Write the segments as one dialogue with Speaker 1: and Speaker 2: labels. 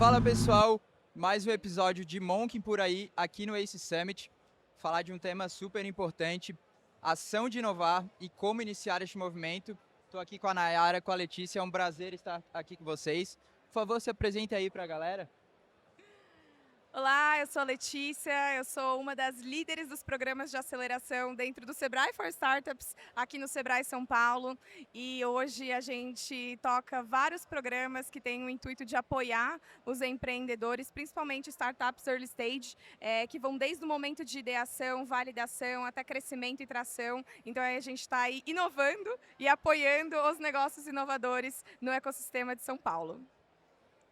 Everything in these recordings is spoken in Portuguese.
Speaker 1: Fala pessoal, mais um episódio de Monk por aí, aqui no Ace Summit. Falar de um tema super importante, ação de inovar e como iniciar este movimento. Estou aqui com a Nayara, com a Letícia, é um prazer estar aqui com vocês. Por favor, se apresente aí para a galera.
Speaker 2: Olá, eu sou a Letícia, eu sou uma das líderes dos programas de aceleração dentro do Sebrae for Startups, aqui no Sebrae São Paulo. E hoje a gente toca vários programas que têm o intuito de apoiar os empreendedores, principalmente startups early stage, que vão desde o momento de ideação, validação, até crescimento e tração. Então a gente está aí inovando e apoiando os negócios inovadores no ecossistema de São Paulo.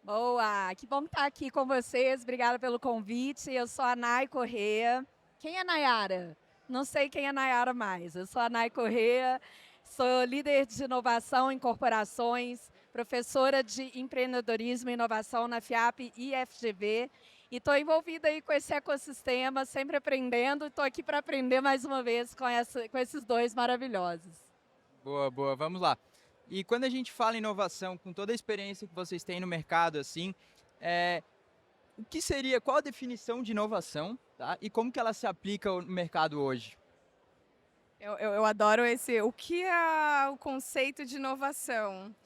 Speaker 3: Boa, que bom estar aqui com vocês. Obrigada pelo convite. Eu sou a Nay Corrêa. Quem é Nayara? Não sei quem é Nayara mais. Eu sou a Nay Corrêa, sou líder de inovação em corporações, professora de empreendedorismo e inovação na FIAP e FGV. E estou envolvida aí com esse ecossistema, sempre aprendendo. Estou aqui para aprender mais uma vez com esses dois maravilhosos.
Speaker 1: Boa, boa, vamos lá. E quando a gente fala em inovação, com toda a experiência que vocês têm no mercado, assim, o que seria, qual a definição de inovação, tá? E como que ela se aplica no mercado hoje?
Speaker 2: Eu adoro o que é o conceito de inovação?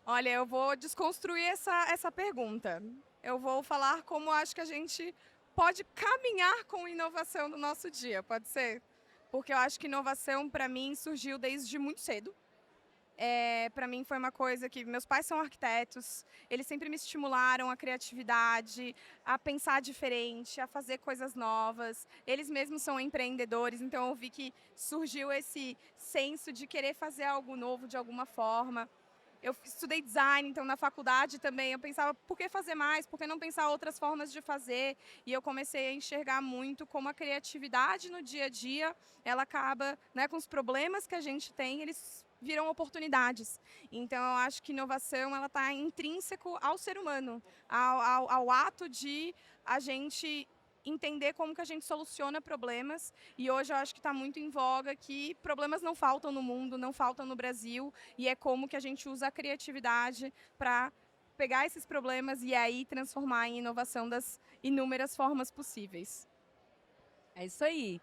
Speaker 2: Olha, eu vou desconstruir essa pergunta. Eu vou falar como acho que a gente pode caminhar com inovação no nosso dia, pode ser? Porque eu acho que inovação, para mim, surgiu desde muito cedo. Para mim foi uma coisa que meus pais são arquitetos, eles sempre me estimularam a criatividade, a pensar diferente, a fazer coisas novas. Eles mesmos são empreendedores, então eu vi que surgiu esse senso de querer fazer algo novo de alguma forma. Eu estudei design, então na faculdade também eu pensava, por que fazer mais? Por que não pensar outras formas de fazer? E eu comecei a enxergar muito como a criatividade no dia a dia, ela acaba, né, com os problemas que a gente tem, eles viram oportunidades. Então eu acho que inovação ela está intrínseco ao ser humano, ao ato de a gente entender como que a gente soluciona problemas. E hoje eu acho que está muito em voga que problemas não faltam no mundo, não faltam no Brasil, e é como que a gente usa a criatividade para pegar esses problemas e aí transformar em inovação das inúmeras formas possíveis.
Speaker 3: É isso aí.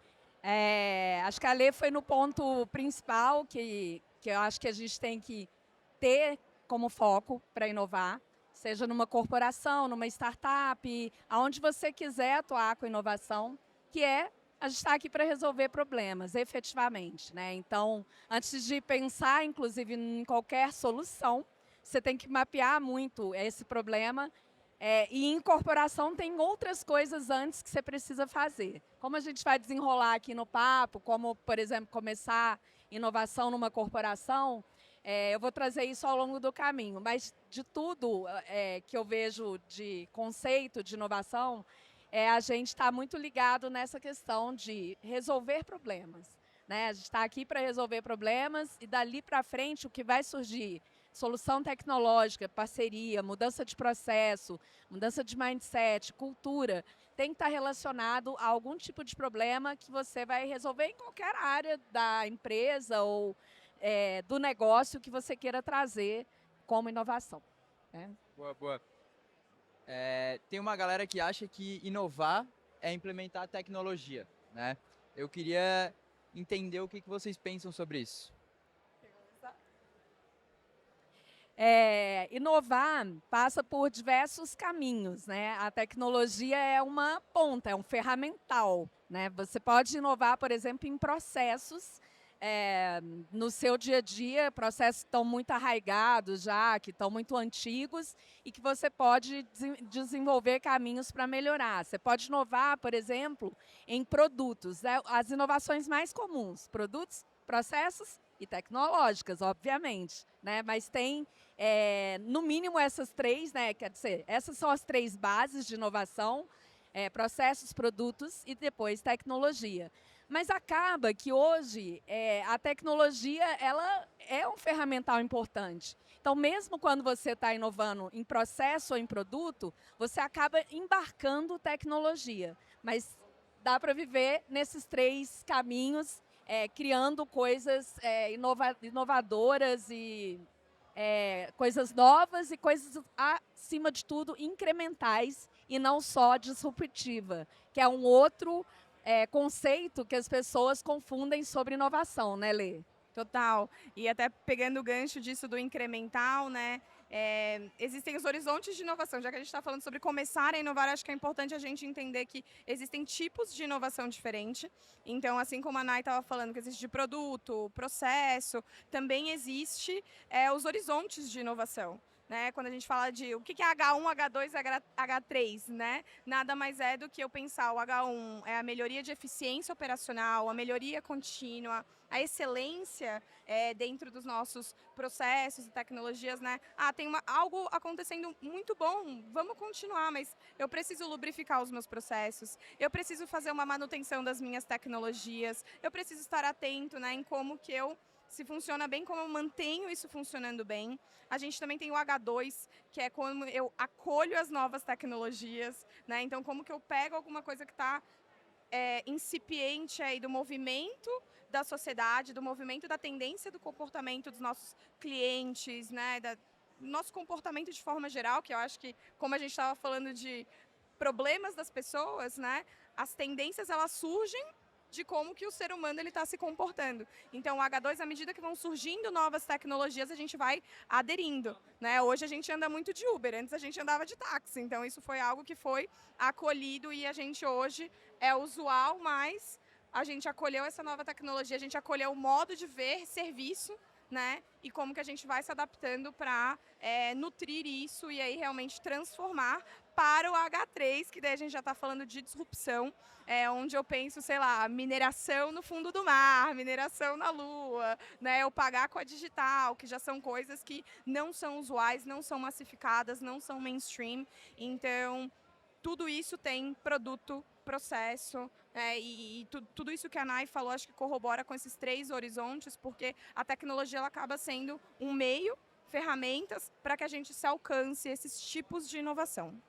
Speaker 3: Acho que a Lê foi no ponto principal que eu acho que a gente tem que ter como foco para inovar, seja numa corporação, numa startup, aonde você quiser atuar com inovação, que é a gente está aqui para resolver problemas, efetivamente, né? Então, antes de pensar, inclusive, em qualquer solução, você tem que mapear muito esse problema. E em corporação tem outras coisas antes que você precisa fazer. Como a gente vai desenrolar aqui no papo, como, por exemplo, começar inovação numa corporação, eu vou trazer isso ao longo do caminho. Mas de tudo que eu vejo de conceito de inovação, a gente está muito ligado nessa questão de resolver problemas, né? A gente está aqui para resolver problemas e dali para frente o que vai surgir, solução tecnológica, parceria, mudança de processo, mudança de mindset, cultura, tem que estar relacionado a algum tipo de problema que você vai resolver em qualquer área da empresa ou do negócio que você queira trazer como inovação, né?
Speaker 1: Boa, boa. Tem uma galera que acha que inovar é implementar tecnologia, né? Eu queria entender o que vocês pensam sobre isso.
Speaker 3: Inovar passa por diversos caminhos, né? A tecnologia é uma ponta, é um ferramental, né? Você pode inovar, por exemplo, em processos no seu dia a dia, processos que estão muito arraigados já, que estão muito antigos e que você pode desenvolver caminhos para melhorar. Você pode inovar, por exemplo, em produtos, né? As inovações mais comuns, produtos, processos e tecnológicas, obviamente, né? Mas tem, no mínimo, essas três, né? Quer dizer, essas são as três bases de inovação, processos, produtos e depois tecnologia. Mas acaba que hoje a tecnologia ela é um ferramental importante. Então, mesmo quando você está inovando em processo ou em produto, você acaba embarcando tecnologia. Mas dá para viver nesses três caminhos, criando coisas inovadoras e coisas novas e coisas, acima de tudo, incrementais e não só disruptiva, que é um outro conceito que as pessoas confundem sobre inovação, né, Lê?
Speaker 2: Total. E até pegando o gancho disso do incremental, né? Existem os horizontes de inovação. Já que a gente está falando sobre começar a inovar, acho que é importante a gente entender que existem tipos de inovação diferentes. Então, assim como a Nay estava falando, que existe de produto, processo, também existe os horizontes de inovação. Né? Quando a gente fala de o que é H1, H2, H3, né? Nada mais é do que eu pensar o H1 é a melhoria de eficiência operacional, a melhoria contínua, a excelência dentro dos nossos processos e tecnologias, né? Tem algo acontecendo muito bom, vamos continuar, mas eu preciso lubrificar os meus processos, eu preciso fazer uma manutenção das minhas tecnologias, eu preciso estar atento, né, em como que se funciona bem, como eu mantenho isso funcionando bem. A gente também tem o H2, que é como eu acolho as novas tecnologias, né? Então, como que eu pego alguma coisa que está incipiente aí do movimento da sociedade, do movimento da tendência do comportamento dos nossos clientes, né? Nosso comportamento de forma geral, que eu acho que, como a gente estava falando de problemas das pessoas, né? As tendências, elas surgem de como que o ser humano está se comportando. Então, o H2, à medida que vão surgindo novas tecnologias, a gente vai aderindo. Né? Hoje a gente anda muito de Uber, antes a gente andava de táxi. Então, isso foi algo que foi acolhido e a gente hoje é usual, mas a gente acolheu essa nova tecnologia, a gente acolheu o modo de ver serviço, né? E como que a gente vai se adaptando para nutrir isso e aí realmente transformar para o H3, que daí a gente já está falando de disrupção, onde eu penso, sei lá, mineração no fundo do mar, mineração na Lua, né? Eu pagar com a digital, que já são coisas que não são usuais, não são massificadas, não são mainstream. Então, tudo isso tem produto, processo, tudo isso que a Nay falou, acho que corrobora com esses 3 horizontes, porque a tecnologia ela acaba sendo um meio, ferramentas, para que a gente se alcance esses tipos de inovação.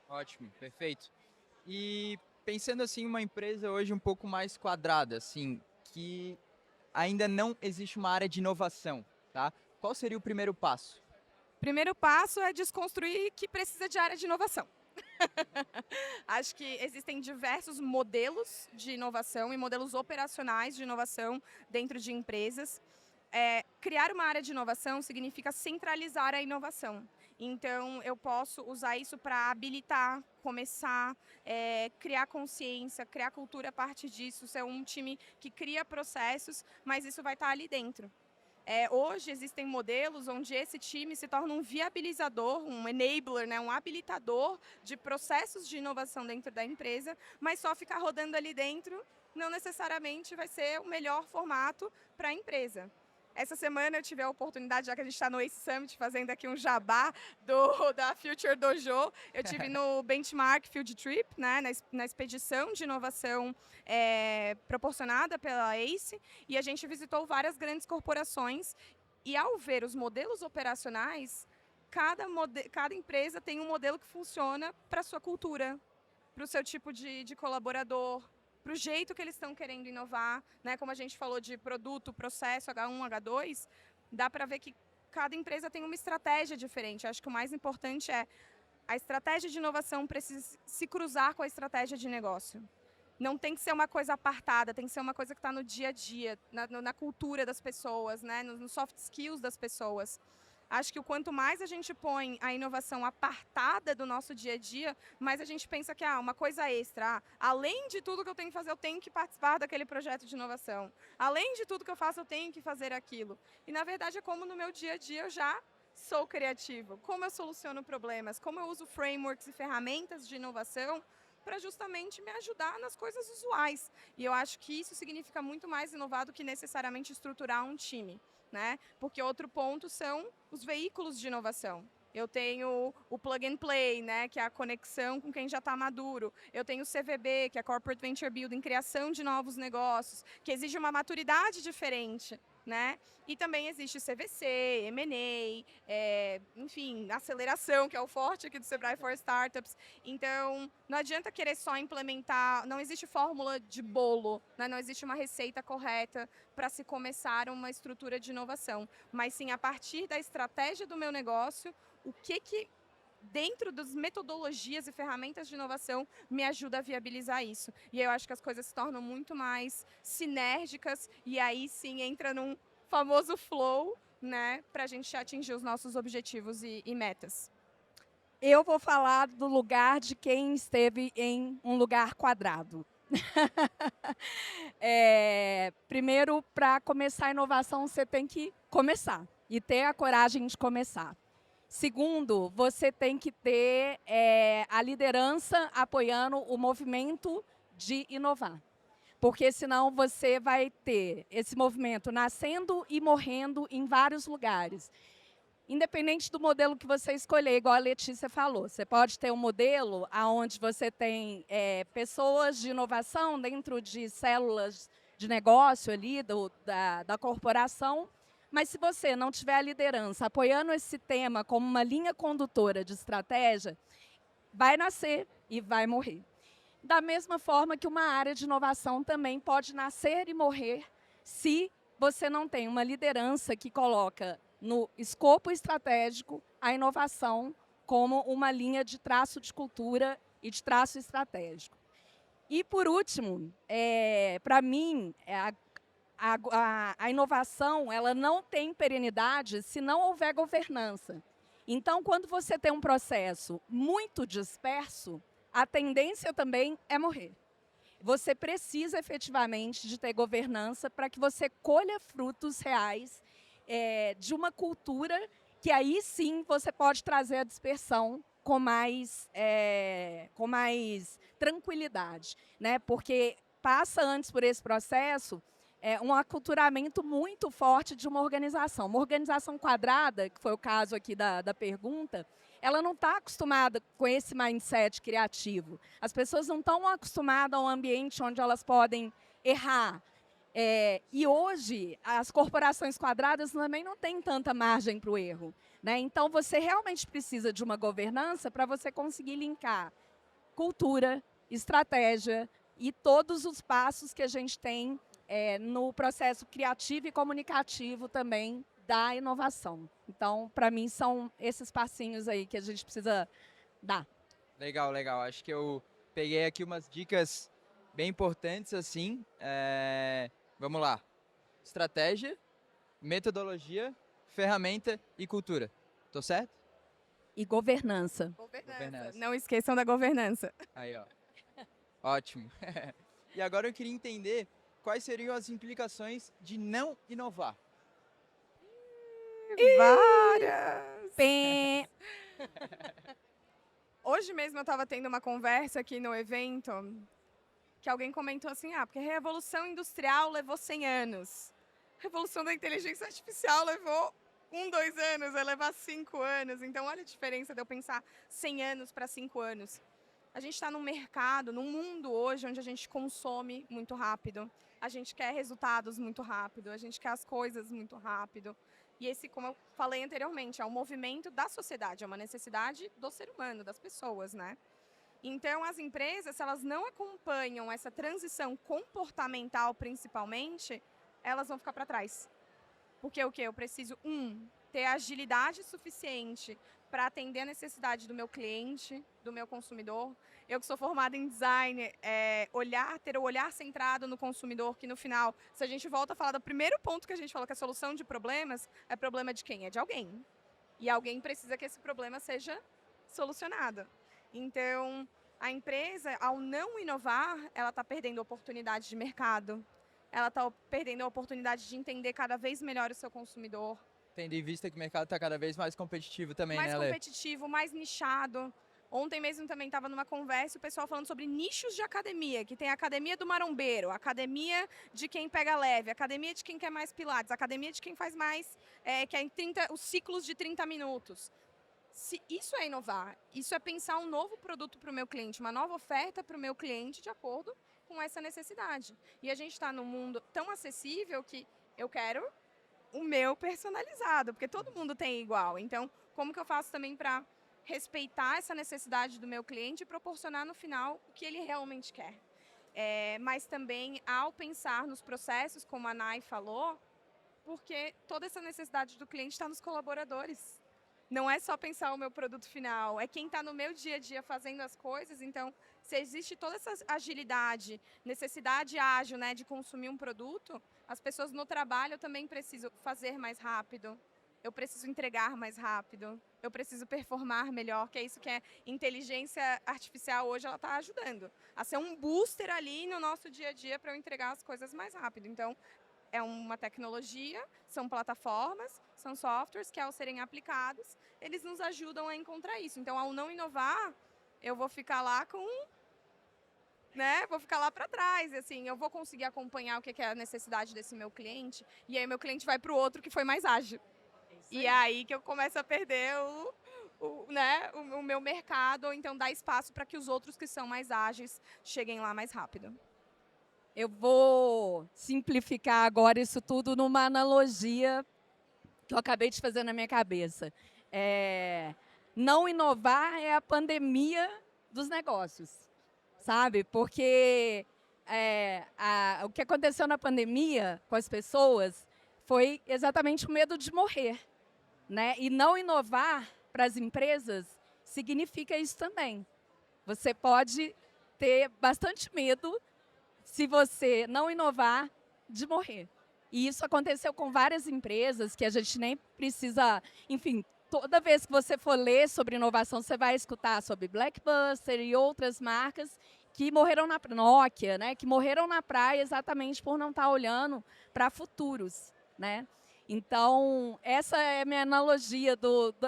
Speaker 1: Ótimo, perfeito. E pensando assim, uma empresa hoje um pouco mais quadrada, assim, que ainda não existe uma área de inovação, tá? Qual seria o primeiro passo?
Speaker 2: Primeiro passo é desconstruir que precisa de área de inovação. Acho que existem diversos modelos de inovação e modelos operacionais de inovação dentro de empresas. Criar uma área de inovação significa centralizar a inovação. Então, eu posso usar isso para habilitar, começar, criar consciência, criar cultura a partir disso, ser um time que cria processos, mas isso vai estar ali dentro. Hoje existem modelos onde esse time se torna um viabilizador, um enabler, né, um habilitador de processos de inovação dentro da empresa, mas só ficar rodando ali dentro não necessariamente vai ser o melhor formato para a empresa. Essa semana eu tive a oportunidade, já que a gente está no ACE Summit, fazendo aqui um jabá da Future Dojo, eu tive no Benchmark Field Trip, né, na expedição de inovação proporcionada pela ACE, e a gente visitou várias grandes corporações, e ao ver os modelos operacionais, cada empresa tem um modelo que funciona para a sua cultura, para o seu tipo de colaborador, para o jeito que eles estão querendo inovar, né? Como a gente falou de produto, processo, H1, H2, dá para ver que cada empresa tem uma estratégia diferente. Acho que o mais importante é a estratégia de inovação precisa se cruzar com a estratégia de negócio. Não tem que ser uma coisa apartada, tem que ser uma coisa que está no dia a dia, na cultura das pessoas, né? Nos soft skills das pessoas. Acho que o quanto mais a gente põe a inovação apartada do nosso dia a dia, mais a gente pensa que uma coisa extra. Além de tudo que eu tenho que fazer, eu tenho que participar daquele projeto de inovação. Além de tudo que eu faço, eu tenho que fazer aquilo. E, na verdade, é como no meu dia a dia eu já sou criativo. Como eu soluciono problemas, como eu uso frameworks e ferramentas de inovação para justamente me ajudar nas coisas usuais. E eu acho que isso significa muito mais inovar do que necessariamente estruturar um time. Né? Porque outro ponto são os veículos de inovação. Eu tenho o plug and play, né, que é a conexão com quem já está maduro. Eu tenho o CVB, que é Corporate Venture Building, criação de novos negócios, que exige uma maturidade diferente. né? E também existe CVC, M&A, enfim, aceleração, que é o forte aqui do Sebrae for Startups. Então, não adianta querer só implementar, não existe fórmula de bolo, né? Não existe uma receita correta para se começar uma estrutura de inovação, mas sim a partir da estratégia do meu negócio, o que dentro das metodologias e ferramentas de inovação me ajuda a viabilizar isso. E eu acho que as coisas se tornam muito mais sinérgicas e aí sim entra num famoso flow, né, para a gente atingir os nossos objetivos e metas.
Speaker 3: Eu vou falar do lugar de quem esteve em um lugar quadrado. Primeiro, para começar a inovação, você tem que começar e ter a coragem de começar. Segundo, você tem que ter a liderança apoiando o movimento de inovar. Porque senão você vai ter esse movimento nascendo e morrendo em vários lugares. Independente do modelo que você escolher, igual a Letícia falou, você pode ter um modelo onde você tem pessoas de inovação dentro de células de negócio ali da corporação, mas se você não tiver a liderança apoiando esse tema como uma linha condutora de estratégia, vai nascer e vai morrer. Da mesma forma que uma área de inovação também pode nascer e morrer se você não tem uma liderança que coloca no escopo estratégico a inovação como uma linha de traço de cultura e de traço estratégico. E, por último, para mim, a inovação ela não tem perenidade se não houver governança. Então, quando você tem um processo muito disperso, a tendência também é morrer. Você precisa efetivamente de ter governança para que você colha frutos reais de uma cultura que aí sim você pode trazer a dispersão com mais tranquilidade, né? Porque passa antes por esse processo um aculturamento muito forte de uma organização. Uma organização quadrada, que foi o caso aqui da pergunta, ela não está acostumada com esse mindset criativo. As pessoas não estão acostumadas a um ambiente onde elas podem errar. E hoje, as corporações quadradas também não têm tanta margem para o erro, né? Então, você realmente precisa de uma governança para você conseguir linkar cultura, estratégia e todos os passos que a gente tem no processo criativo e comunicativo também da inovação. Então, para mim, são esses passinhos aí que a gente precisa dar.
Speaker 1: Legal, legal. Acho que eu peguei aqui umas dicas bem importantes, assim. Vamos lá. Estratégia, metodologia, ferramenta e cultura. Tô certo?
Speaker 3: E governança.
Speaker 2: Governança. Não esqueçam da governança.
Speaker 1: Aí, ó. Ótimo. E agora eu queria entender quais seriam as implicações de não inovar.
Speaker 2: Várias!
Speaker 3: Pé.
Speaker 2: Hoje mesmo eu estava tendo uma conversa aqui no evento que alguém comentou assim, porque a Revolução Industrial levou 100 anos. A Revolução da Inteligência Artificial levou 2 anos, vai levar 5 anos. Então, olha a diferença de eu pensar 100 anos para 5 anos. A gente está num mercado, num mundo hoje onde a gente consome muito rápido. A gente quer resultados muito rápido, a gente quer as coisas muito rápido. E esse, como eu falei anteriormente, é um movimento da sociedade, é uma necessidade do ser humano, das pessoas, né? Então, as empresas, se elas não acompanham essa transição comportamental, principalmente, elas vão ficar para trás. Porque o quê? Eu preciso, ter agilidade suficiente para atender a necessidade do meu cliente, do meu consumidor. Eu que sou formada em design, ter o olhar centrado no consumidor, que no final, se a gente volta a falar do primeiro ponto que a gente falou, que é a solução de problemas, é problema de quem? É de alguém. E alguém precisa que esse problema seja solucionado. Então, a empresa, ao não inovar, ela está perdendo oportunidade de mercado. Ela está perdendo a oportunidade de entender cada vez melhor o seu consumidor.
Speaker 1: Tendo em vista que o mercado está cada vez mais competitivo também,
Speaker 2: mais
Speaker 1: né, Lê?
Speaker 2: competitivo, mais nichado. Ontem mesmo também estava numa conversa o pessoal falando sobre nichos de academia, que tem a academia do marombeiro, a academia de quem pega leve, a academia de quem quer mais pilates, a academia de quem faz mais, que é os ciclos de 30 minutos. Isso é inovar, isso é pensar um novo produto para o meu cliente, uma nova oferta para o meu cliente de acordo com essa necessidade. E a gente está num mundo tão acessível que eu quero, 100% de conteúdo, 100% de informação, 100% de conhecimento, 100% de tecnologia, 100% de tudo. E eu quero que o meu personalizado, porque todo mundo tem igual. Então, como que eu faço também para respeitar essa necessidade do meu cliente e proporcionar no final o que ele realmente quer? Mas também, ao pensar nos processos, como a Nay falou, porque toda essa necessidade do cliente está nos colaboradores. Não é só pensar o meu produto final, é quem está no meu dia a dia fazendo as coisas. Então, se existe toda essa agilidade, necessidade ágil, né, de consumir um produto, as pessoas no trabalho eu também preciso fazer mais rápido, eu preciso entregar mais rápido, eu preciso performar melhor, que é isso que a inteligência artificial hoje ela está ajudando a ser um booster ali no nosso dia a dia para eu entregar as coisas mais rápido. Então, é uma tecnologia, são plataformas, são softwares que, ao serem aplicados, eles nos ajudam a encontrar isso. Então, ao não inovar, eu vou ficar lá vou ficar lá para trás. Assim, eu vou conseguir acompanhar o que é a necessidade desse meu cliente, e aí meu cliente vai para o outro que foi mais ágil. E é aí que eu começo a perder o meu mercado, ou então dar espaço para que os outros que são mais ágeis cheguem lá mais rápido.
Speaker 3: Eu vou simplificar agora isso tudo numa analogia que eu acabei de fazer na minha cabeça. Não inovar é a pandemia dos negócios, sabe? Porque o que aconteceu na pandemia com as pessoas foi exatamente o medo de morrer, né? E não inovar para as empresas significa isso também. Você pode ter bastante medo, se você não inovar, de morrer. E isso aconteceu com várias empresas que a gente nem precisa... Enfim, toda vez que você for ler sobre inovação, você vai escutar sobre Blockbuster e outras marcas que morreram na Nokia, né? Que morreram na praia exatamente por não estar olhando para futuros, né? Então, essa é a minha analogia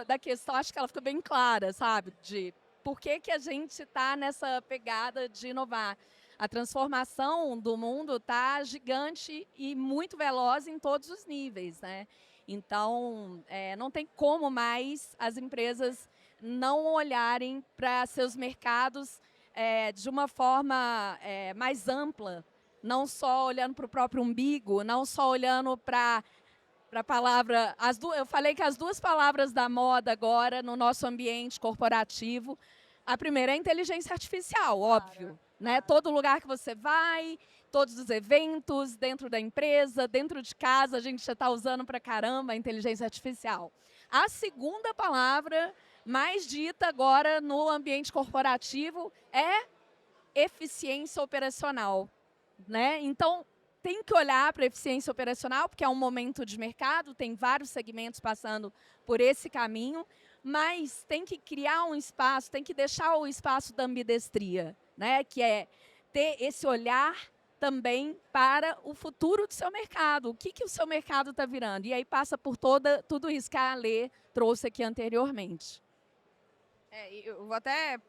Speaker 3: da questão. Acho que ela ficou bem clara, sabe? De por que a gente está nessa pegada de inovar. A transformação do mundo está gigante e muito veloz em todos os níveis, né? Então, não tem como mais as empresas não olharem para seus mercados de uma forma mais ampla, não só olhando para o próprio umbigo, não só olhando para a palavra... Eu falei que as duas palavras da moda agora no nosso ambiente corporativo, a primeira é a inteligência artificial, óbvio. Né? Todo lugar que você vai, todos os eventos, dentro da empresa, dentro de casa, a gente já está usando para caramba a inteligência artificial. A segunda palavra, mais dita agora no ambiente corporativo, é eficiência operacional. Né? Então, tem que olhar para a eficiência operacional, porque é um momento de mercado, tem vários segmentos passando por esse caminho, mas tem que criar um espaço, tem que deixar o espaço da ambidestria, né? Que é ter esse olhar também para o futuro do seu mercado. O que o seu mercado está virando? E aí passa por tudo isso que a Alê trouxe aqui anteriormente.
Speaker 2: Eu vou até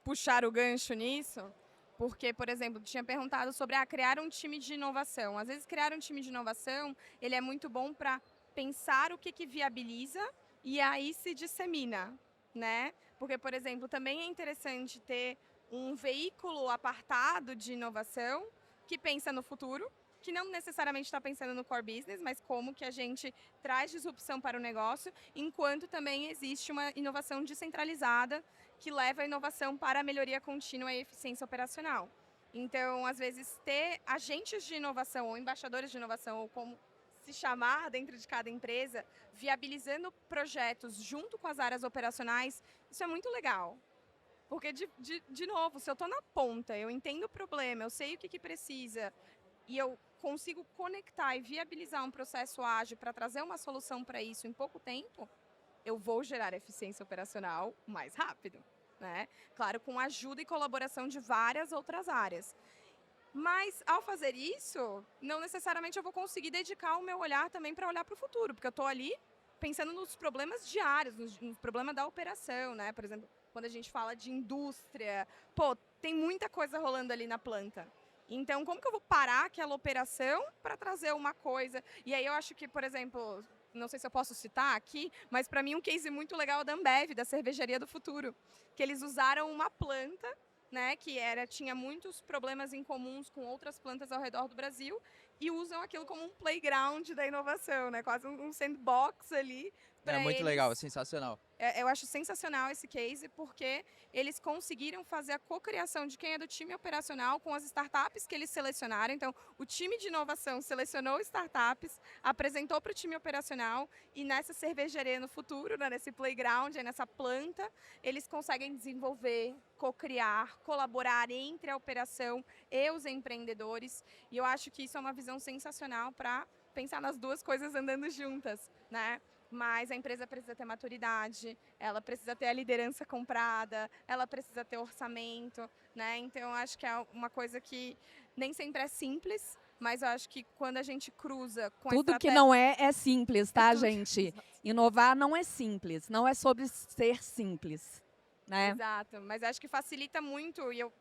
Speaker 2: puxar o gancho nisso, porque, por exemplo, tinha perguntado sobre criar um time de inovação. Às vezes, criar um time de inovação, ele é muito bom para pensar o que viabiliza e aí se dissemina, né? Porque, por exemplo, também é interessante ter um veículo apartado de inovação que pensa no futuro, que não necessariamente está pensando no core business, mas como que a gente traz disrupção para o negócio, enquanto também existe uma inovação descentralizada que leva a inovação para a melhoria contínua e eficiência operacional. Então, às vezes, ter agentes de inovação ou embaixadores de inovação, ou como se chamar dentro de cada empresa, viabilizando projetos junto com as áreas operacionais, isso é muito legal. Porque, de novo, se eu estou na ponta, eu entendo o problema, eu sei o que precisa, e eu consigo conectar e viabilizar um processo ágil para trazer uma solução para isso em pouco tempo, eu vou gerar eficiência operacional mais rápido, né? Claro, com ajuda e colaboração de várias outras áreas. Mas, ao fazer isso, não necessariamente eu vou conseguir dedicar o meu olhar também para olhar para o futuro, porque eu estou ali pensando nos problemas diários, nos problemas da operação, né? Por exemplo, quando a gente fala de indústria, tem muita coisa rolando ali na planta. Então, como que eu vou parar aquela operação para trazer uma coisa? E aí eu acho que, por exemplo, não sei se eu posso citar aqui, mas para mim um case muito legal é da Ambev, da Cervejaria do Futuro, que eles usaram uma planta, né, que tinha muitos problemas em comuns com outras plantas ao redor do Brasil, e usam aquilo como um playground da inovação, né? Quase um sandbox ali.
Speaker 1: É muito legal, sensacional.
Speaker 2: Eu acho sensacional esse case, porque eles conseguiram fazer a cocriação de quem é do time operacional com as startups que eles selecionaram. Então, o time de inovação selecionou startups, apresentou para o time operacional, e nessa cervejaria no futuro, né, nesse playground, nessa planta, eles conseguem desenvolver, cocriar, colaborar entre a operação e os empreendedores. E eu acho que isso é uma visão sensacional para pensar nas duas coisas andando juntas, né? Mas a empresa precisa ter maturidade, ela precisa ter a liderança comprada, ela precisa ter orçamento, né? Então, eu acho que é uma coisa que nem sempre é simples, mas eu acho que quando a gente cruza com a
Speaker 3: Tudo que
Speaker 2: estratégia...
Speaker 3: não é simples, tá,
Speaker 2: tudo-
Speaker 3: gente? Inovar não é simples, não é sobre ser simples, né?
Speaker 2: Exato, mas acho que facilita muito, e eu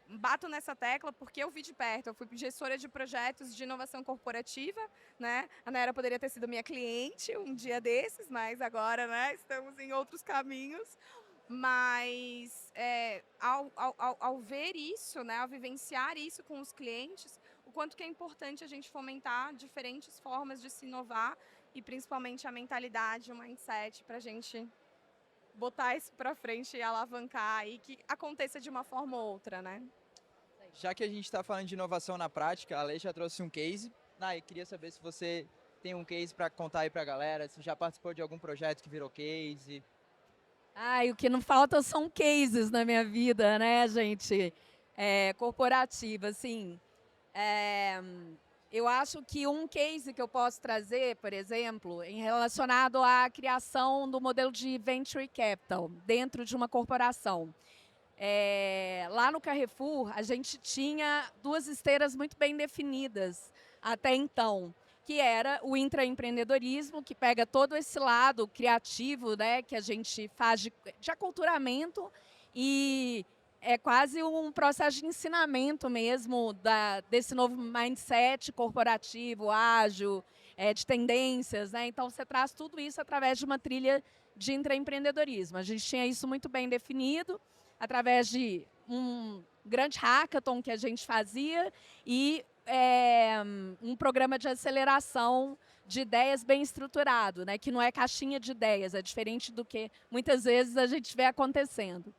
Speaker 2: bato nessa tecla porque eu vi de perto. Eu fui gestora de projetos de inovação corporativa, né? A Nayara poderia ter sido minha cliente um dia desses, mas agora, né, estamos em outros caminhos. Mas ao ver isso, né, ao vivenciar isso com os clientes, o quanto que é importante a gente fomentar diferentes formas de se inovar e principalmente a mentalidade, o mindset, para a gente botar isso para frente e alavancar e que aconteça de uma forma ou outra, né?
Speaker 1: Já que a gente está falando de inovação na prática, a Lei já trouxe um case. Eu queria saber se você tem um case para contar aí para a galera, se já participou de algum projeto que virou case.
Speaker 3: O que não falta são cases na minha vida, né, gente? Corporativa, assim. Eu acho que um case que eu posso trazer, por exemplo, em relacionado à criação do modelo de venture capital dentro de uma corporação. Lá no Carrefour, a gente tinha duas esteiras muito bem definidas até então, que era o intraempreendedorismo, que pega todo esse lado criativo, né, que a gente faz de aculturamento, e é quase um processo de ensinamento mesmo desse novo mindset corporativo, ágil, de tendências, né? Então, você traz tudo isso através de uma trilha de intraempreendedorismo. A gente tinha isso muito bem definido, através de um grande hackathon que a gente fazia e um programa de aceleração de ideias bem estruturado, né? Que não é caixinha de ideias, é diferente do que muitas vezes a gente vê acontecendo.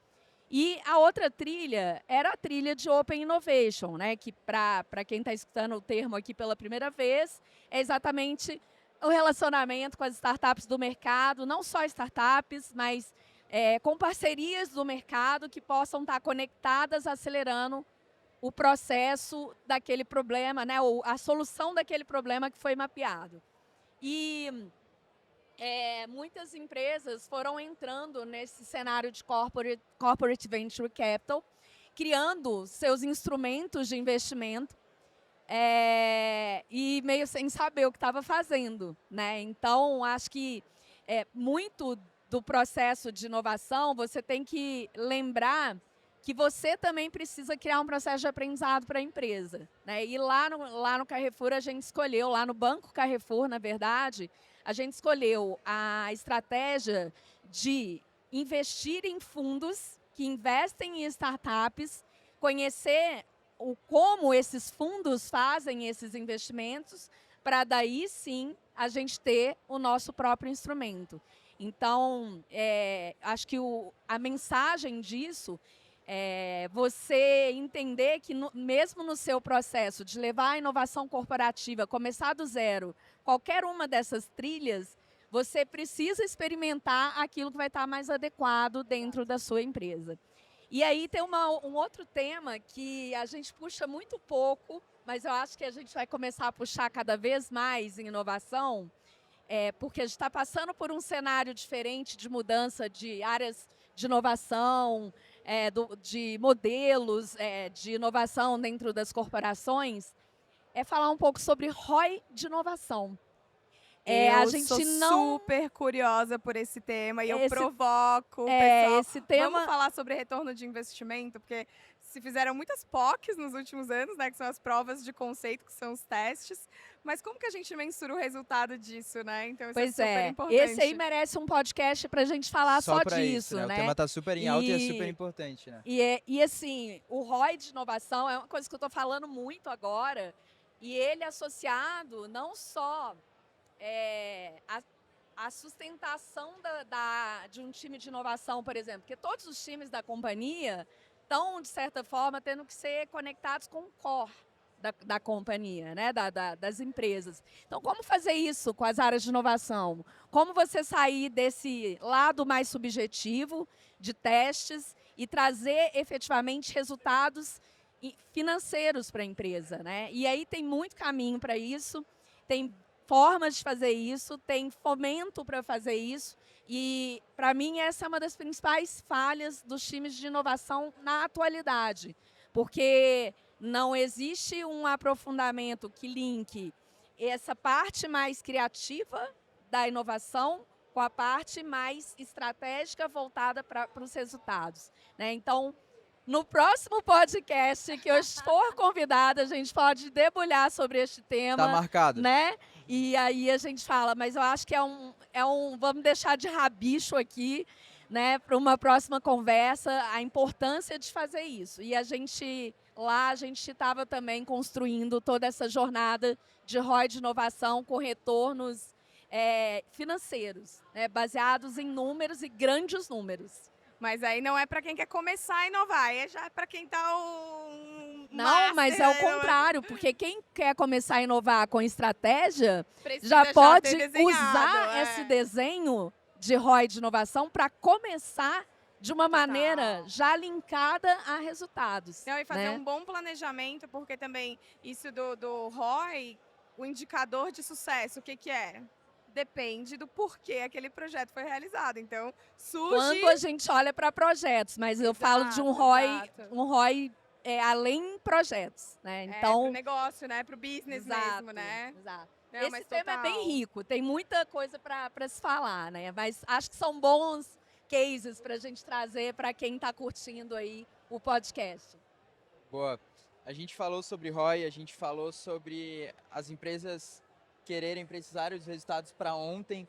Speaker 3: E a outra trilha era a trilha de Open Innovation, né? Que para quem está escutando o termo aqui pela primeira vez, é exatamente o relacionamento com as startups do mercado, não só startups, mas com parcerias do mercado que possam estar conectadas, acelerando o processo daquele problema, né, ou a solução daquele problema que foi mapeado. E muitas empresas foram entrando nesse cenário de corporate venture capital, criando seus instrumentos de investimento e meio sem saber o que estava fazendo, né? Então, acho que muito do processo de inovação, você tem que lembrar que você também precisa criar um processo de aprendizado para a empresa, né? E lá no Carrefour, a gente escolheu, lá no Banco Carrefour, na verdade, a gente escolheu a estratégia de investir em fundos que investem em startups, conhecer como esses fundos fazem esses investimentos, para daí sim a gente ter o nosso próprio instrumento. Então, acho que a mensagem disso é você entender que mesmo no seu processo de levar a inovação corporativa, começar do zero, qualquer uma dessas trilhas, você precisa experimentar aquilo que vai estar mais adequado dentro da sua empresa. E aí tem um outro tema que a gente puxa muito pouco, mas eu acho que a gente vai começar a puxar cada vez mais em inovação, porque a gente está passando por um cenário diferente de mudança de áreas de inovação, de modelos de inovação dentro das corporações, falar um pouco sobre ROI de inovação.
Speaker 2: A gente sou super curiosa por esse tema e eu provoco o pessoal.
Speaker 3: Esse tema...
Speaker 2: Vamos falar sobre retorno de investimento, porque se fizeram muitas POCs nos últimos anos, né, que são as provas de conceito, que são os testes. Mas como que a gente mensura o resultado disso, né? Então isso é super importante.
Speaker 3: Esse aí merece um podcast para a gente falar só disso,
Speaker 1: isso, né? O tema está super em alta e é super importante, né?
Speaker 3: E assim, o ROI de inovação é uma coisa que eu estou falando muito agora. E ele associado não só a sustentação de um time de inovação, por exemplo, porque todos os times da companhia estão, de certa forma, tendo que ser conectados com o core da companhia, né? Das empresas. Então, como fazer isso com as áreas de inovação? Como você sair desse lado mais subjetivo de testes e trazer efetivamente resultados financeiros para a empresa, né? E aí tem muito caminho para isso, tem formas de fazer isso, tem fomento para fazer isso. E, para mim, essa é uma das principais falhas dos times de inovação na atualidade, porque não existe um aprofundamento que linke essa parte mais criativa da inovação com a parte mais estratégica voltada para os resultados, né? Então, no próximo podcast que eu for convidada, a gente pode debulhar sobre este tema.
Speaker 1: Tá marcado.
Speaker 3: Né? E aí a gente fala, mas eu acho que vamos deixar de rabicho aqui, né, para uma próxima conversa, a importância de fazer isso. E a gente estava também construindo toda essa jornada de ROI de inovação com retornos financeiros, né, baseados em números e grandes números.
Speaker 2: Mas aí não é para quem quer começar a inovar, é já para quem está
Speaker 3: Não, mas é o contrário, porque quem quer começar a inovar com estratégia
Speaker 2: já
Speaker 3: pode
Speaker 2: ter
Speaker 3: usar esse desenho de ROI de inovação para começar de uma maneira já linkada a resultados.
Speaker 2: Não, e fazer
Speaker 3: né?
Speaker 2: um bom planejamento, porque também isso do ROI, o indicador de sucesso, o que é? Depende do porquê aquele projeto foi realizado. Então, surge...
Speaker 3: Quando a gente olha para projetos, mas eu falo de um ROI além projetos, né? Então,
Speaker 2: para o negócio, né? Para o business mesmo, né?
Speaker 3: Exato.
Speaker 2: Não,
Speaker 3: esse tema é bem rico, tem muita coisa para se falar, né? Mas acho que são bons cases para a gente trazer para quem está curtindo aí o podcast.
Speaker 1: Boa. A gente falou sobre ROI, a gente falou sobre as empresas precisarem dos resultados para ontem,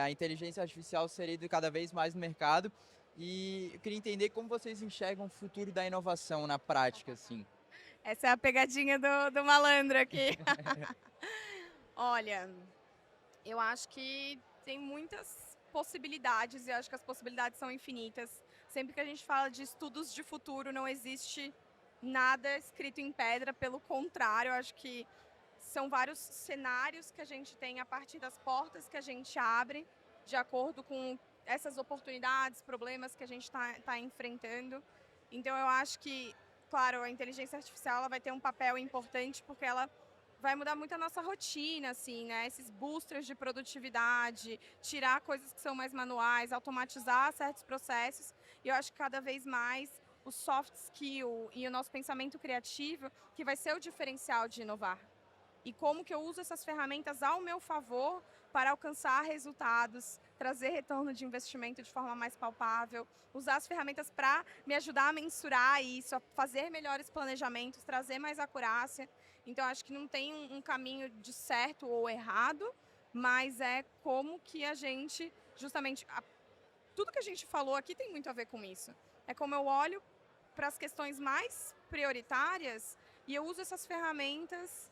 Speaker 1: a inteligência artificial ser ido cada vez mais no mercado. E eu queria entender como vocês enxergam o futuro da inovação na prática, assim.
Speaker 2: Essa é a pegadinha do malandro aqui. Olha, eu acho que tem muitas possibilidades e acho que as possibilidades são infinitas. Sempre que a gente fala de estudos de futuro, não existe nada escrito em pedra, pelo contrário, eu acho que são vários cenários que a gente tem a partir das portas que a gente abre, de acordo com essas oportunidades, problemas que a gente está enfrentando. Então, eu acho que, claro, a inteligência artificial ela vai ter um papel importante, porque ela vai mudar muito a nossa rotina, assim, né? Esses boosters de produtividade, tirar coisas que são mais manuais, automatizar certos processos. E eu acho que cada vez mais o soft skill e o nosso pensamento criativo que vai ser o diferencial de inovar. E como que eu uso essas ferramentas ao meu favor para alcançar resultados, trazer retorno de investimento de forma mais palpável, usar as ferramentas para me ajudar a mensurar isso, a fazer melhores planejamentos, trazer mais acurácia. Então, acho que não tem um caminho de certo ou errado, mas é como que a gente, justamente, tudo que a gente falou aqui tem muito a ver com isso. É como eu olho para as questões mais prioritárias e eu uso essas ferramentas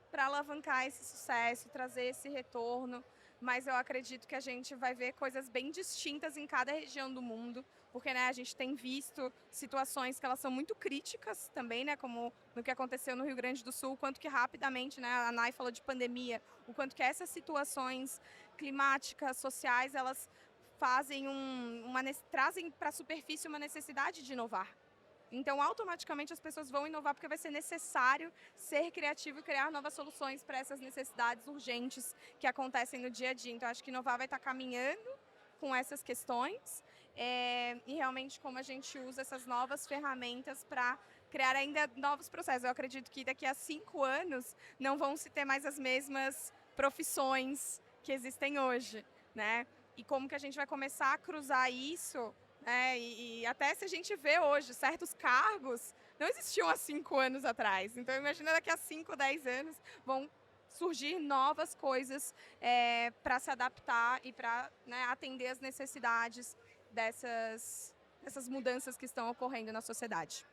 Speaker 2: para alavancar esse sucesso, trazer esse retorno, mas eu acredito que a gente vai ver coisas bem distintas em cada região do mundo, porque a gente tem visto situações que elas são muito críticas também, né, como no que aconteceu no Rio Grande do Sul, o quanto que rapidamente, a Nay falou de pandemia, o quanto que essas situações climáticas, sociais, elas trazem para a superfície uma necessidade de inovar. Então, automaticamente, as pessoas vão inovar porque vai ser necessário ser criativo e criar novas soluções para essas necessidades urgentes que acontecem no dia a dia. Então, acho que inovar vai estar caminhando com essas questões e realmente como a gente usa essas novas ferramentas para criar ainda novos processos. Eu acredito que daqui a 5 anos não vão se ter mais as mesmas profissões que existem hoje, né? E como que a gente vai começar a cruzar isso... e até se a gente vê hoje, certos cargos não existiam há 5 anos atrás. Então, imagina daqui a 5, 10 anos vão surgir novas coisas para se adaptar e para atender as necessidades dessas mudanças que estão ocorrendo na sociedade.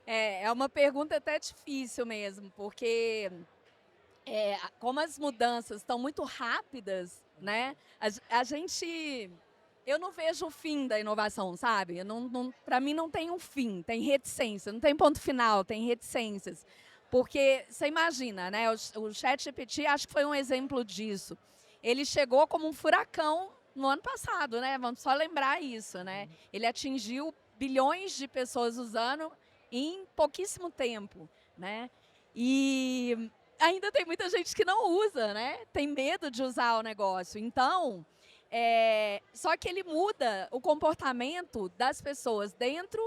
Speaker 3: É uma pergunta até difícil mesmo, porque como as mudanças estão muito rápidas, né? A gente, eu não vejo o fim da inovação, sabe? Para mim não tem um fim, tem reticência, não tem ponto final, tem reticências. Porque você imagina, né? O ChatGPT acho que foi um exemplo disso. Ele chegou como um furacão no ano passado, né? Vamos só lembrar isso, né? Ele atingiu bilhões de pessoas usando em pouquíssimo tempo, né? E ainda tem muita gente que não usa, né? Tem medo de usar o negócio. Então, só que ele muda o comportamento das pessoas dentro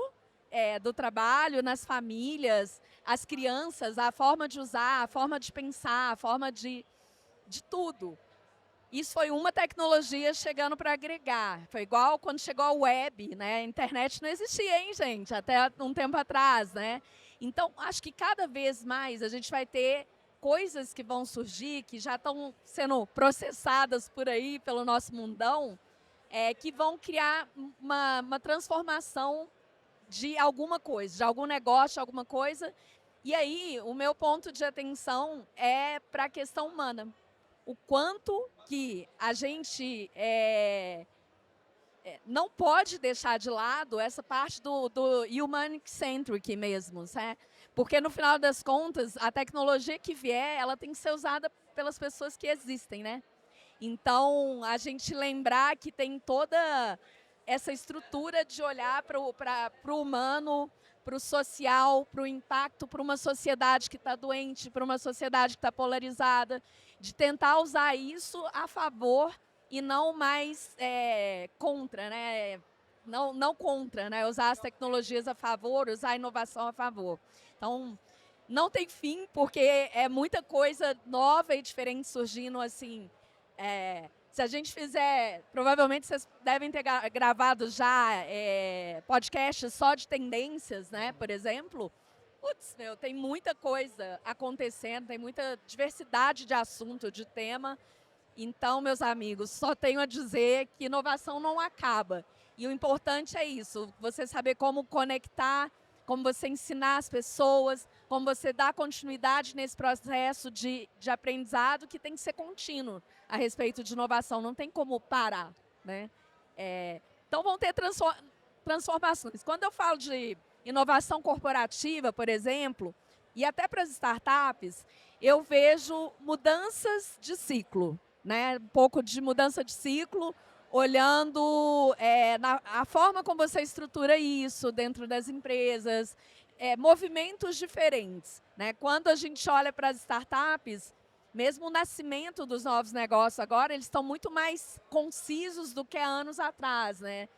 Speaker 3: do trabalho, nas famílias, as crianças, a forma de usar, a forma de pensar, a forma de tudo. Isso foi uma tecnologia chegando para agregar. Foi igual quando chegou a web, né? A internet não existia, hein, gente? Até um tempo atrás, né? Então, acho que cada vez mais a gente vai ter coisas que vão surgir, que já estão sendo processadas por aí, pelo nosso mundão, que vão criar uma transformação de alguma coisa, de algum negócio, de alguma coisa. E aí, o meu ponto de atenção é para a questão humana. O quanto que a gente não pode deixar de lado essa parte do human-centric mesmo, né? Porque, no final das contas, a tecnologia que vier, ela tem que ser usada pelas pessoas que existem, né? Então, a gente lembrar que tem toda essa estrutura de olhar para o humano, para o social, para o impacto, para uma sociedade que está doente, para uma sociedade que está polarizada, de tentar usar isso a favor e não mais contra, né? Não contra, né? Usar as tecnologias a favor, usar a inovação a favor. Então, não tem fim, porque é muita coisa nova e diferente surgindo, assim. Se a gente fizer, provavelmente vocês devem ter gravado já podcasts só de tendências, né? Por exemplo. Putz, tem muita coisa acontecendo, tem muita diversidade de assunto, de tema. Então, meus amigos, só tenho a dizer que inovação não acaba. E o importante é isso, você saber como conectar, como você ensinar as pessoas, como você dar continuidade nesse processo de aprendizado que tem que ser contínuo a respeito de inovação, não tem como parar, né? Então, vão ter transformações. Quando eu falo de inovação corporativa, por exemplo, e até para as startups, eu vejo mudanças de ciclo, né? Um pouco de mudança de ciclo, olhando a forma como você estrutura isso dentro das empresas, movimentos diferentes, né? Quando a gente olha para as startups, mesmo o nascimento dos novos negócios agora, eles estão muito mais concisos do que há anos atrás, né?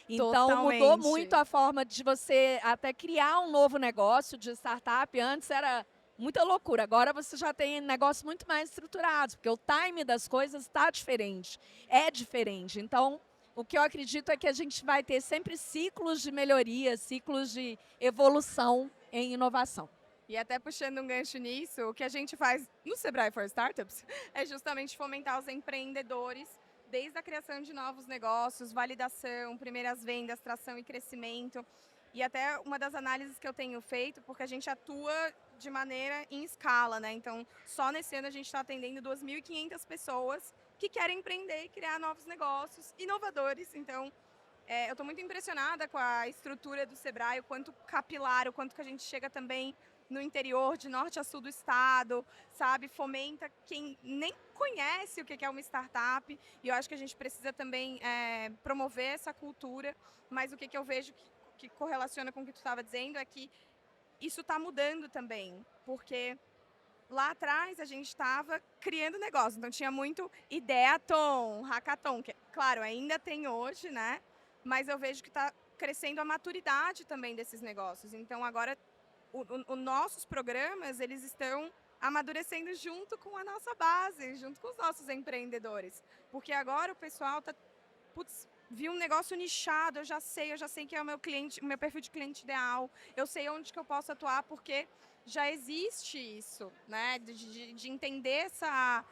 Speaker 3: Então, mudou muito a forma de você até criar um novo negócio de startup. Antes era muita loucura. Agora você já tem negócios muito mais estruturados, porque o time das coisas está diferente, é diferente. Então, o que eu acredito é que a gente vai ter sempre ciclos de melhoria, ciclos de evolução em inovação.
Speaker 2: E até puxando um gancho nisso, o que a gente faz no Sebrae for Startups é justamente fomentar os empreendedores desde a criação de novos negócios, validação, primeiras vendas, tração e crescimento. E até uma das análises que eu tenho feito, porque a gente atua de maneira em escala, né? Então, só nesse ano a gente está atendendo 2.500 pessoas que querem empreender e criar novos negócios inovadores. Então, eu estou muito impressionada com a estrutura do Sebrae, o quanto capilar, o quanto que a gente chega também no interior, de norte a sul do estado, sabe? Fomenta quem nem conhece o que é uma startup. E eu acho que a gente precisa também promover essa cultura. Mas o que eu vejo que correlaciona com o que tu estava dizendo é que isso está mudando também. Porque lá atrás a gente estava criando negócio. Então tinha muito Ideaton, Hackathon, que, claro, ainda tem hoje, né? Mas eu vejo que está crescendo a maturidade também desses negócios. Então agora os nossos programas, eles estão amadurecendo junto com a nossa base, junto com os nossos empreendedores. Porque agora o pessoal está, vi um negócio nichado, eu já sei que é o meu cliente, o meu perfil de cliente ideal, eu sei onde que eu posso atuar, porque já existe isso, né? De entender essa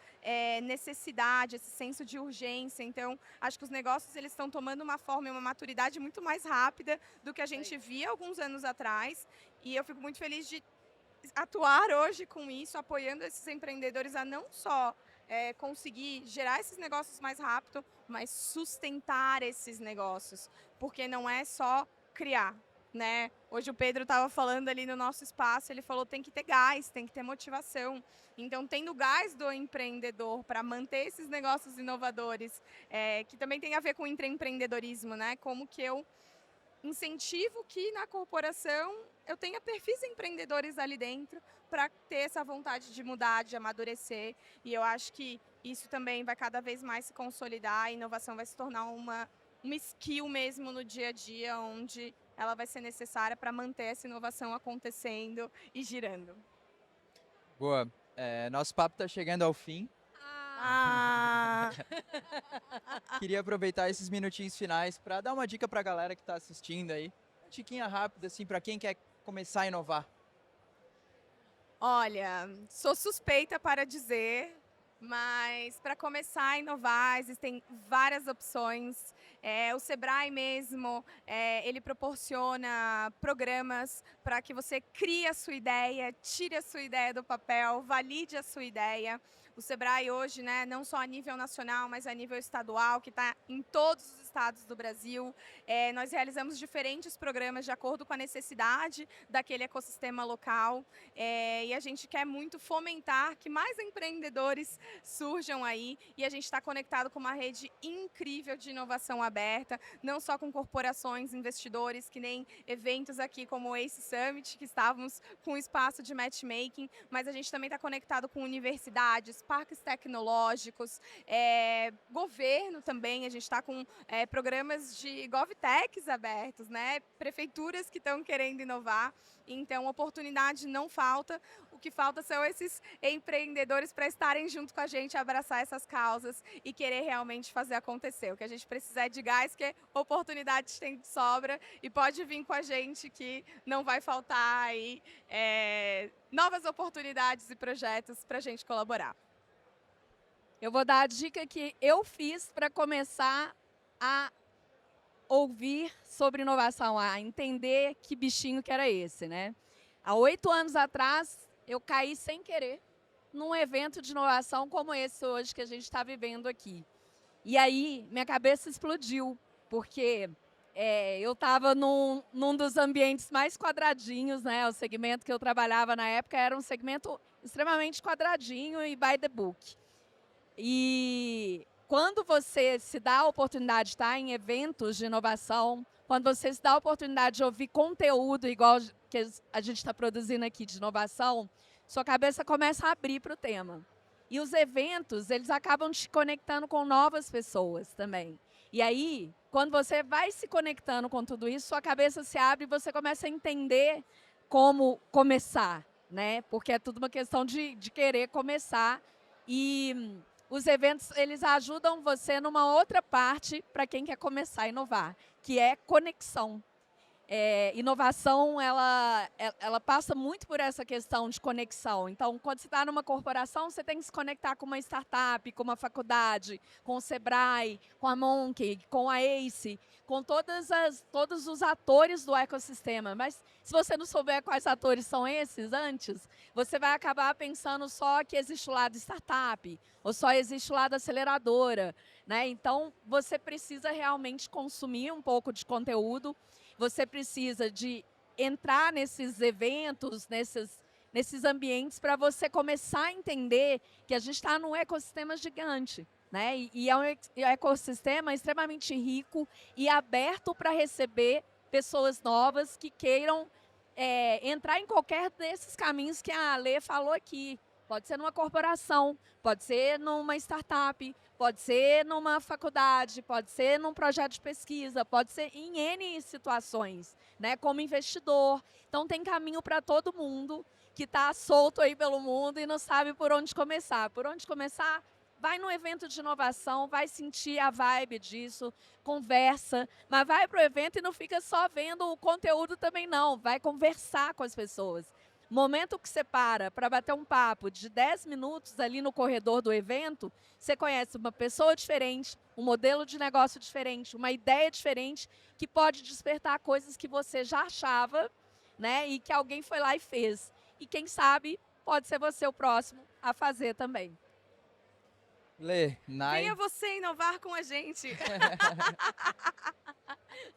Speaker 2: necessidade, esse senso de urgência. Então, acho que os negócios eles estão tomando uma forma e uma maturidade muito mais rápida do que a gente via alguns anos atrás. E eu fico muito feliz de atuar hoje com isso, apoiando esses empreendedores a não só conseguir gerar esses negócios mais rápido, mas sustentar esses negócios, porque não é só criar, né? Hoje o Pedro estava falando ali no nosso espaço, ele falou tem que ter gás, tem que ter motivação. Então, tendo gás do empreendedor para manter esses negócios inovadores, que também tem a ver com o intraempreendedorismo, né? Como que eu incentivo que na corporação eu tenha perfis empreendedores ali dentro para ter essa vontade de mudar, de amadurecer. E eu acho que isso também vai cada vez mais se consolidar. A inovação vai se tornar uma skill mesmo no dia a dia, onde ela vai ser necessária para manter essa inovação acontecendo e girando.
Speaker 1: Boa. Nosso papo está chegando ao fim. Queria aproveitar esses minutinhos finais para dar uma dica para a galera que está assistindo aí. Uma diquinha rápida, assim, para quem quer começar a inovar.
Speaker 2: Olha, sou suspeita para dizer, mas para começar a inovar, existem várias opções. O Sebrae mesmo, ele proporciona programas para que você crie a sua ideia, tire a sua ideia do papel, valide a sua ideia. O Sebrae hoje, né, não só a nível nacional, mas a nível estadual, que está em todos os estados do Brasil. Nós realizamos diferentes programas de acordo com a necessidade daquele ecossistema local. E a gente quer muito fomentar que mais empreendedores surjam aí. E a gente está conectado com uma rede incrível de inovação aberta, não só com corporações, investidores, que nem eventos aqui como o ACE Summit, que estávamos com um espaço de matchmaking, mas a gente também está conectado com universidades, parques tecnológicos, governo também, a gente está com programas de GovTechs abertos, né? Prefeituras que estão querendo inovar, então oportunidade não falta, o que falta são esses empreendedores para estarem junto com a gente, abraçar essas causas e querer realmente fazer acontecer. O que a gente precisa é de gás, que oportunidades tem de sobra e pode vir com a gente que não vai faltar aí novas oportunidades e projetos para a gente colaborar.
Speaker 3: Eu vou dar a dica que eu fiz para começar a ouvir sobre inovação, a entender que bichinho que era esse, né? Há 8 anos atrás, eu caí sem querer num evento de inovação como esse hoje que a gente está vivendo aqui. E aí, minha cabeça explodiu, porque eu estava num dos ambientes mais quadradinhos, né? O segmento que eu trabalhava na época era um segmento extremamente quadradinho e by the book. E quando você se dá a oportunidade de estar em eventos de inovação, quando você se dá a oportunidade de ouvir conteúdo igual que a gente está produzindo aqui de inovação, sua cabeça começa a abrir para o tema. E os eventos, eles acabam te conectando com novas pessoas também. E aí, quando você vai se conectando com tudo isso, sua cabeça se abre e você começa a entender como começar, né? Porque é tudo uma questão de querer começar. E os eventos, eles ajudam você numa outra parte para quem quer começar a inovar, que é conexão. Inovação, ela passa muito por essa questão de conexão. Então, quando você está numa corporação, você tem que se conectar com uma startup, com uma faculdade, com o Sebrae, com a Monkey, com a ACE, com todos os atores do ecossistema. Mas se você não souber quais atores são esses antes, você vai acabar pensando só que existe o lado startup, ou só existe o lado aceleradora, né? Então, você precisa realmente consumir um pouco de conteúdo. Você precisa de entrar nesses eventos, nesses ambientes, para você começar a entender que a gente está num ecossistema gigante, né? E é um ecossistema extremamente rico e aberto para receber pessoas novas que queiram entrar em qualquer desses caminhos que a Lê falou aqui. Pode ser numa corporação, pode ser numa startup, pode ser numa faculdade, pode ser num projeto de pesquisa, pode ser em N situações, né, como investidor. Então, tem caminho para todo mundo que está solto aí pelo mundo e não sabe por onde começar. Por onde começar? Vai num evento de inovação, vai sentir a vibe disso, conversa, mas vai para o evento e não fica só vendo o conteúdo também não, vai conversar com as pessoas. Momento que você para bater um papo de 10 minutos ali no corredor do evento, você conhece uma pessoa diferente, um modelo de negócio diferente, uma ideia diferente, que pode despertar coisas que você já achava, né? E que alguém foi lá e fez. E quem sabe, pode ser você o próximo a fazer também.
Speaker 1: Lê, Nai,
Speaker 2: Venha você inovar com a gente.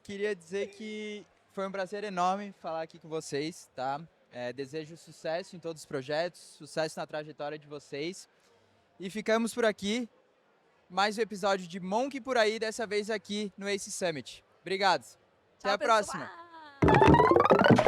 Speaker 1: queria dizer que foi um prazer enorme falar aqui com vocês, tá? Desejo sucesso em todos os projetos, sucesso na trajetória de vocês. E ficamos por aqui. Mais um episódio de Monk por aí, dessa vez aqui no Ace Summit. Obrigado. Até
Speaker 3: Tchau,
Speaker 1: a próxima.
Speaker 3: pessoal.